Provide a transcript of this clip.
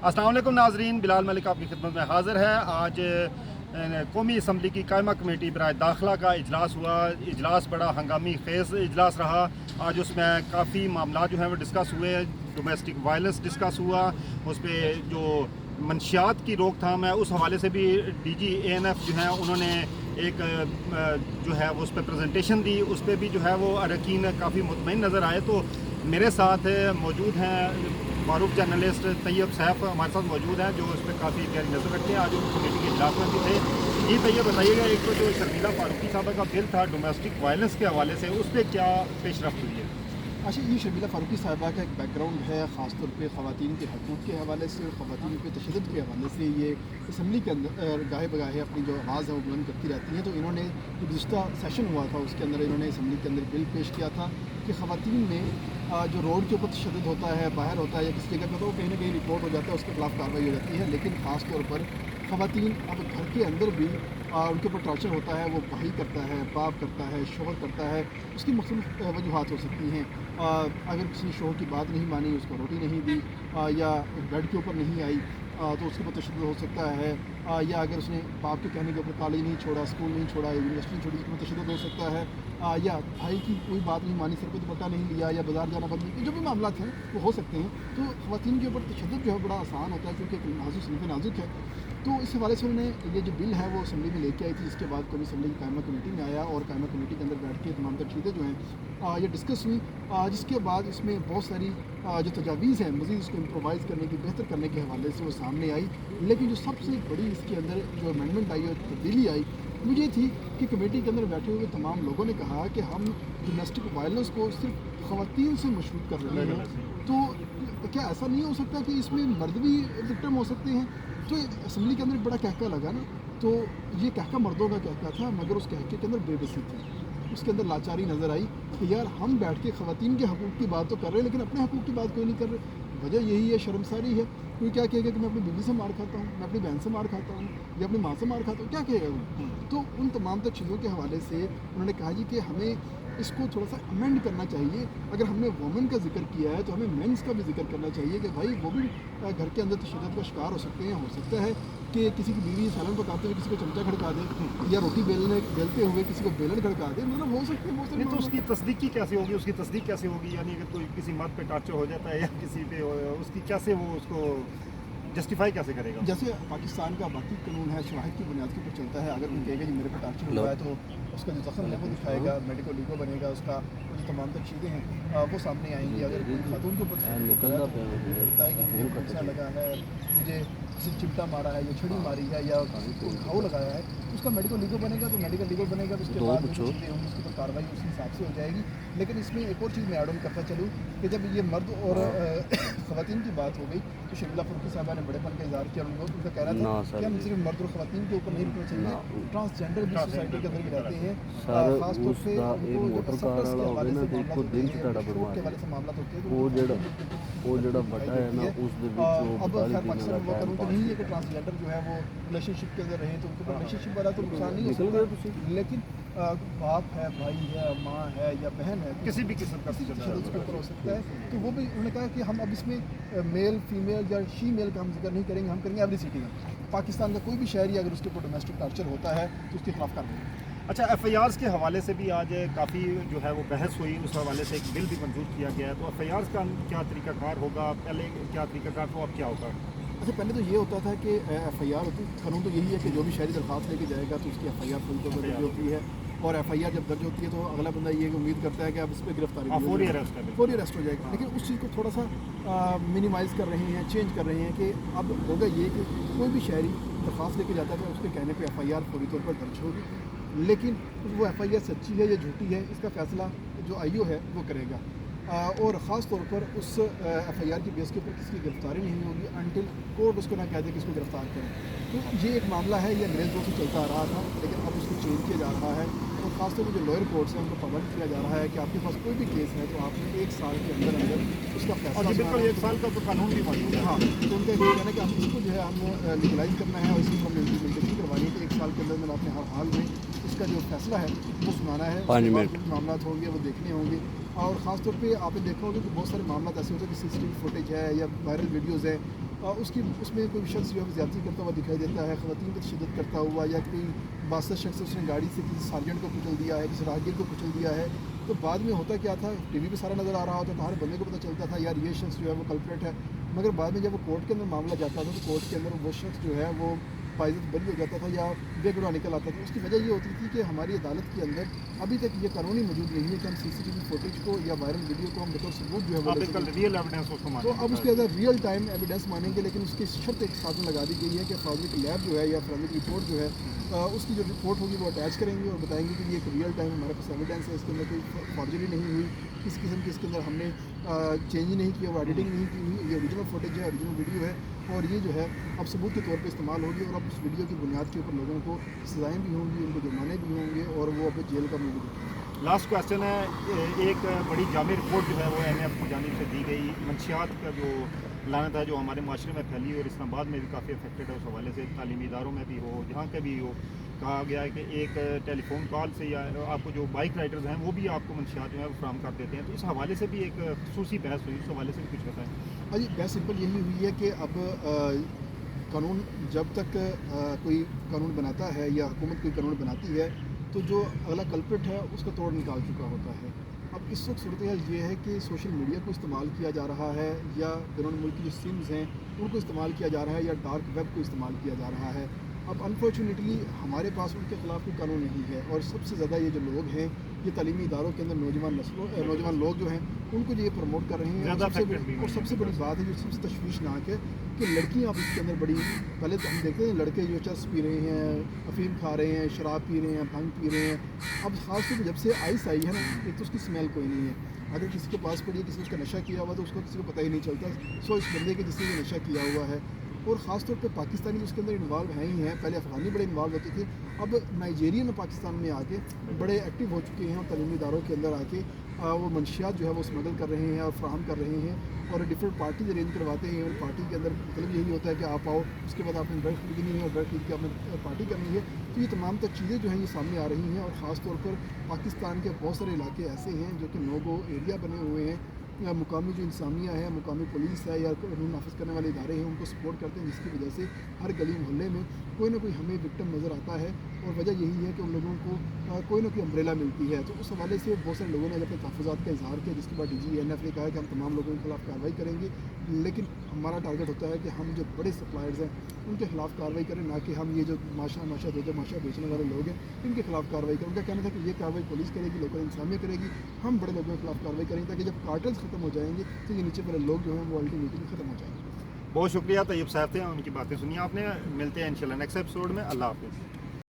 अस्सलाम वालेकुम नाज़रीन, बिलाल मलिक आपकी खिदमत में हाज़िर है। आज कौमी असम्बली की कायमा कमेटी बराए दाखिला का इजलास हुआ। इजलास बड़ा हंगामी खेज़ इजलास रहा। आज उसमें काफ़ी मामला जो हैं वो डिस्कस हुए। डोमेस्टिक वायलेंस डिस्कस हुआ, उस पर जो मंशियात की रोकथाम है उस हवाले से भी DG ANF जो हैं उन्होंने एक जो है वो उस पर प्रेजेंटेशन दी। उस पर भी जो है वो अरकान काफ़ी मुतमईन नज़र आए। तो मेरे साथ मौजूद हैं मारूफ जर्नलिस्ट तैयब सैफ हमारे साथ मौजूद हैं, जो इस पर काफ़ी गहरी नज़र रखते हैं। आज उन कमेटी के इजलास में भी थे। ये तैयब बताइएगा, एक तो जो शर्मिला फारूकी साहबा का बिल था डोमेस्टिक वायलेंस के हवाले से, उस पर क्या पेशरफ्त हुई है? अच्छा, ये शर्मिला फारूकी साहबा का एक बैकग्राउंड है, ख़ासतौर पे ख़वातीन के हकूक़ के हवाले से और ख़वातीन पे तशद्दुद के हवाले से। ये असम्बली के अंदर गाहे बगाहे अपनी जो आवाज़ है वो बुलंद करती रहती हैं। तो इन्होंने जो गुज़िश्ता सेशन हुआ था उसके अंदर इन्होंने असम्बली के अंदर बिल पेश किया था कि ख़वातीन में जो रोड के ऊपर तशद्दुद होता है, बाहर होता है या किसी जगह पर, तो कहीं ना कहीं रिपोर्ट हो जाता है, उसके खिलाफ कार्रवाई हो जाती है। लेकिन ख़ास तौर पर ख़वातीन अब घर के अंदर भी उनके ऊपर टॉर्चर होता है, वो भाई करता है, बाप करता है, शोहर करता है। उसकी मुख्तलिफ वजूहात हो सकती हैं। अगर किसी शोहर की बात नहीं मानी, उसको रोटी नहीं दी, या बेड के ऊपर नहीं आई, तो उसके ऊपर तशद्दुद हो सकता है। या अगर उसने बाप के कहने के ऊपर कॉलेज नहीं छोड़ा, स्कूल नहीं छोड़ा, यूनिवर्सिटी नहीं छोड़ी, उसके ऊपर तशद्दुद हो सकता है। या भाई की कोई बात नहीं मानी, सर पे दुपट्टा नहीं लिया, या बाजार जाना बंद नहीं, जो भी मामला हैं वो हो सकते हैं। तो ख़वातीन के ऊपर तशद्दुद जो है बड़ा आसान होता है, क्योंकि एक नाजुक सिनफ़ नाजुक है। तो इस हवाले से उन्होंने ये जो बिल है वो असम्बली में लेके आई थी, जिसके बाद कौमी असम्बली की कायमा कमेटी में आया और कायमा कमेटी के अंदर बैठ के तमाम तर चीज़ें जो हैं ये डिस्कस हुई। जिसके बाद इसमें बहुत सारी जो तजावीज़ हैं मज़ीद इसको इम्प्रोवाइज़ करने की, बेहतर करने के हवाले से वो सामने आई। लेकिन जो सबसे बड़ी इसके अंदर जो अमेंडमेंट आई और तब्दीली आई मुझे थी कि कमेटी के अंदर बैठे हुए तमाम लोगों ने कहा कि हम डोमेस्टिक वायलेंस को सिर्फ ख़वातीन से मशरूत कर रहे हैं। तो क्या ऐसा नहीं हो सकता कि इसमें मर्द भी विक्टिम हो सकते हैं? तो असम्बली के अंदर एक बड़ा कहका लगा ना, तो ये कहका मर्दों का कहका था, मगर उस कहके के अंदर बेबसी थी, उसके अंदर लाचारी नज़र आई कि यार हम बैठ के ख़वातीन के हकूक़ की बात तो कर रहे हैं लेकिन अपने हकूक़ की बात कोई नहीं कर रहे। वजह यही है, शर्मसारी है। कोई क्या कहेगा कि मैं अपनी बीवी से मार खाता हूँ, मैं अपनी बहन से मार खाता हूँ, या अपनी माँ से मार खाता हूँ, क्या कहेगा वो? तो उन तमाम तर चीज़ों के हवाले से उन्होंने कहा जी कि हमें इसको थोड़ा सा अमेंड करना चाहिए। अगर हमने वुमेन का जिक्र किया है तो हमें मेंस का भी जिक्र करना चाहिए कि भाई वो भी घर के अंदर तशद्दुद का शिकार हो सकते हैं। हो सकता है कि किसी की बीवी सालन पकाते हुए किसी को चमचा खड़का दे, या रोटी बेलते हुए किसी को बेलन खड़का दे, मतलब हो सकते हैं बहुत सारे। तो उसकी तस्दीक कैसे होगी? उसकी तस्दीक कैसे होगी? यानी अगर कोई किसी मर्द पे टॉर्चर हो जाता है या किसी पे, उसकी कैसे वो उसको जस्टिफाई कैसे करेगा? जैसे पाकिस्तान का बाकी कानून है, शवाहिद की बुनियाद के ऊपर चलता है। अगर कोई कहेगा जी मेरे पे टॉर्चर हुआ है तो उसका जो जख्म है वो दिखाएगा, मेडिकल लीगो बनेगा, उसका जो तमाम तर चीज़ें हैं वो सामने आएंगी। अगर कोई खातून के ऊपर बताए कि मुझे फंसा लगा है, मुझे किसी चिमटा मारा है, या छड़ी मारी है, या किसी को घाव लगाया है, उसका मेडिकल लीगो बनेगा। तो मेडिकल लीगो बनेगा तो उसके बाद जो चीज़ें होंगी उसके ऊपर कार्रवाई उस हिसाब से हो जाएगी। लेकिन इसमें एक और चीज़ मैं ऐड ऑन करता चलूँ कि जब ये मर्द और ख़वातीन की बात हो गई तो शर्मिला फारूकी साहबा ने बड़ेपन का इज़हार किया। उनका कह रहा था कि हम सिर्फ मर्द और ख़वातीन के ऊपर नहीं रुकना चाहिए, ट्रांसजेंडर भी सोसाइटी के अंदर भी रहते हैं। खास तौर से अब खैर पाकिस्तान में वो कानून तो नहीं है कि ट्रांसजेंडर जो है वो रिलेशनशिप के अंदर रहे, तो उनको रिलेशनशिप वाला तो नुकसान नहीं हो सकता। लेकिन बाप है, भाई है, माँ है या बहन है, किसी भी किस्म का तशद्दुद उसके ऊपर हो सकता है। तो वो भी उन्होंने कहा कि हम अब इसमें मेल फीमेल या शी मेल का हम जिक्र नहीं करेंगे, हम करेंगे एवरी सिटीजन। पाकिस्तान का कोई भी शहरी अगर उसके ऊपर डोमेस्टिक टॉर्चर होता है तो उसके खिलाफ कार्रवाई। अच्छा, FIRs के हवाले से भी आज काफ़ी जो है वो बहस हुई। उस हवाले से एक बिल भी मंजूर किया गया है। तो FIRs का क्या तरीक़ाकार होगा? पहले क्या तरीक़ाकार था, अब क्या होगा? अच्छा, पहले तो ये होता था कि FIR होती, कानून तो यही है कि जो भी शहरी दरख्वास्त लेके जाएगा तो उसकी FIR फौरी तौर पर दर्ज होती है। और FIR जब दर्ज होती है तो अगला बंदा ये उम्मीद करता है कि अब इस पर गिरफ्तारी फौरी अरेस्ट हो जाएगा। लेकिन उस चीज़ को थोड़ा सा मिनिमाइज़ कर रहे हैं, चेंज कर रहे हैं कि अब होगा ये कि कोई भी शहरी दरख्वास्त लेके जाता है तो उसके कहने पर FIR फौरी तौर पर दर्ज होगी। लेकिन वो FIR सच्ची है या झूठी है इसका फ़ैसला जो IO है वो करेगा। और ख़ास तौर पर उस FIR की बेस के ऊपर किसी की गिरफ्तारी नहीं होगी अनटिल कोर्ट उसको ना कह दे कि इसको गिरफ्तार करें। तो ये एक मामला है, ये अंग्रेज़ दौर से चलता आ रहा था, लेकिन अब उसको चेंज किया जा रहा है। और ख़ासतौर पर जो लॉयर कोर्ट्स हैं उनको पाबंद किया जा रहा है कि आपके पास कोई भी केस है तो आपने 1 साल के अंदर उसका फैसला। बिल्कुल 1 साल का तो कानून भी मौजूद है। हाँ, तो उनका ये कहना है कि हम इसको जो है हम लीगलाइज करना है और इसकी हमने इम्प्लीमेंटेशन करवानी है कि 1 साल के अंदर आपने हर हाल में इसका जो फैसला है वो सुनाना है। 5 मिनट मामला होंगे वो देखने होंगे। और ख़ास तौर पे आपने देखा होगा कि बहुत सारे मामला ऐसे होते हैं कि CCTV फुटेज है या वायरल वीडियोज़ है اس میں کوئی شخص جو ہے زیادتی کرتا ہوا دکھائی دیتا ہے، خواتین پر تشدد کرتا ہوا، یا کوئی باثر شخص اس نے گاڑی سے کسی سارجنٹ کو کچل دیا ہے، کسی راہگیر کو کچل دیا ہے، تو بعد میں ہوتا کیا تھا، ٹی وی پہ سارا نظر آ رہا ہوتا تھا، ہر بندے کو پتہ چلتا تھا یار یہ شخص جو ہے وہ کلپریٹ ہے، مگر بعد میں جب وہ کورٹ کے اندر معاملہ جاتا تھا تو کورٹ کے اندر وہ شخص جو ہے وہ باعزت بری ہو جاتا تھا یا بے گناہ نکل آتا تھا۔ اس کی وجہ یہ ہوتی تھی کہ ہماری عدالت کے اندر ابھی تک یہ قانونی موجود نہیں ہے کہ ہم سی سی ٹی وی فوٹیج کو یا وائرل ویڈیو کو ہم بطور ثبوت جو ہے وہ لے سکیں۔ ریئل ایویڈنس اس کو تو اب اس کے اندر ریئل ٹائم ایویڈنس مانیں گے، لیکن اس کی شرط ایک ساتھ میں لگا دی گئی ہے کہ فورنزک لیب جو ہے یا فورنزک رپورٹ جو ہے اس کی جو رپورٹ ہوگی وہ اٹیچ کریں گے اور بتائیں گے کہ یہ ایک ریئل ٹائم ہمارے پاس ایویڈنس ہے، اس کے اندر کوئی فارجری نہیں ہوئی، کسی قسم کی اس کے اندر ہم نے چینج نہیں کیا، وہ ایڈیٹنگ نہیں کی ہوئی، یہ اوریجنل فوٹیج ہے، اوریجنل ویڈیو ہے، اور یہ جو ہے اب ثبوت کے طور پہ استعمال ہوگی، اور اب اس ویڈیو کی بنیاد کے اوپر لوگوں کو سزائیں بھی ہوں گی، ان کو جرمانے بھی ہوں گے، اور وہ اب جیل کا منہ بھی دیکھیں گے۔ لاسٹ کویشچن ہے، ایک بڑی جامع رپورٹ جو ہے وہ ایم ایف کی جانب سے دی گئی، منشیات کا جو لعنت ہے جو ہمارے معاشرے میں پھیلی اور اسلام آباد میں بھی کافی افیکٹڈ ہے، اس حوالے سے تعلیمی اداروں میں بھی ہو، جہاں کے بھی ہو، کہا گیا ہے کہ ایک ٹیلی فون کال سے یا آپ کو جو بائک رائڈرز ہیں وہ بھی آپ کو منشیات جو ہے وہ فراہم کر دیتے ہیں، تو اس حوالے سے بھی ایک خصوصی بحث ہوئی، اس حوالے سے بھی کچھ بتائیں۔ ہاں جی، بحث سمپل یہی ہوئی ہے کہ اب قانون جب تک کوئی قانون بناتا ہے یا حکومت کوئی قانون بناتی ہے تو جو اگلا کلپٹ ہے اس کا توڑ نکال چکا ہوتا ہے۔ اب اس وقت صورتحال یہ ہے کہ سوشل میڈیا کو استعمال کیا جا رہا ہے یا بیرون ملکی جو سمز ہیں ان کو استعمال کیا جا رہا ہے یا ڈارک ویب کو استعمال کیا جا رہا ہے۔ اب انفارچونیٹلی ہمارے پاس ان کے خلاف کوئی قانون نہیں ہے، اور سب سے زیادہ یہ جو لوگ ہیں یہ تعلیمی اداروں کے اندر نوجوان لوگ جو ہیں ان کو جو یہ پروموٹ کر رہے ہیں، اور سب سے بڑی بات ہے جو سب سے تشویشناک ہے کہ لڑکیاں اب اس کے اندر بڑی، پہلے تو ہم دیکھتے ہیں لڑکے جو چرس پی رہے ہیں، افیم کھا رہے ہیں، شراب پی رہے ہیں، بھنگ پی رہے ہیں، اب خاص طور پہ جب سے آئس آئی ہے نا، ایک تو اس کی اسمیل کوئی نہیں ہے، اگر کسی کے پاس پڑی ہے، کسی نے اس کا نشہ کیا ہوا تو اس کو کسی کو پتہ ہی نہیں چلتا، سو اس بندے کے جس نے یہ نشہ کیا ہوا ہے، اور خاص طور پہ پاکستانی جو اس کے اندر انوالو ہیں ہی ہیں، پہلے افغانی بڑے انوالو ہوتے تھے، اب نائجیرین پاکستان میں آ کے بڑے ایکٹیو ہو چکے ہیں، اور تعلیمی اداروں کے اندر آ کے وہ منشیات جو ہے وہ اسمگل کر رہے ہیں اور فراہم کر رہے ہیں، اور ڈفرینٹ پارٹیز ارینج کرواتے ہیں، اور پارٹی کے اندر مطلب یہی ہوتا ہے کہ آپ آؤ، اس کے بعد آپ نے ڈرگ خریدنی ہے اور ڈرگ خرید کے آپ نے پارٹی کرنی ہے، تو یہ تمام تر چیزیں جو ہیں یہ سامنے آ رہی ہیں، اور خاص طور پر پاکستان کے بہت سارے علاقے ایسے ہیں جو کہ نو گو ایریا بنے ہوئے ہیں، یا مقامی جو انتظامیہ ہے، مقامی پولیس ہے یا قانون نافذ کرنے والے ادارے ہیں ان کو سپورٹ کرتے ہیں، جس کی وجہ سے ہر گلی محلے میں کوئی نہ کوئی ہمیں وکٹم نظر آتا ہے، اور وجہ یہی ہے کہ ان لوگوں کو کوئی نہ کوئی امبریلا ملتی ہے، تو اس حوالے سے بہت سارے لوگوں نے اپنے تحفظات کا اظہار کیا، جس کے بعد DGNF نے کہا ہے کہ ہم تمام لوگوں کے خلاف کارروائی کریں گے، لیکن ہمارا ٹارگیٹ ہوتا ہے کہ ہم جو بڑے سپلائرز ہیں ان کے خلاف کارروائی کریں، نہ کہ ہم یہ جو ماشا بیچنے والے لوگ ہیں ان کے خلاف کارروائی کریں۔ ان کا کہنا تھا کہ یہ کارروائی پولیس کرے گی، لوکل انتظامیہ کرے گی، ہم بڑے لوگوں کے خلاف کارروائی کریں گے، تاکہ جب کارٹلز ختم ہو جائیں گے تو یہ نیچے والے لوگ جو ہیں وہ الٹیمیٹلی ختم ہو جائیں گے۔ بہت شکریہ طیب صاحب تھے، ان کی باتیں سنی آپ نے، ملتے ہیں انشاءاللہ نیکسٹ ایپیسوڈ میں، اللہ حافظ۔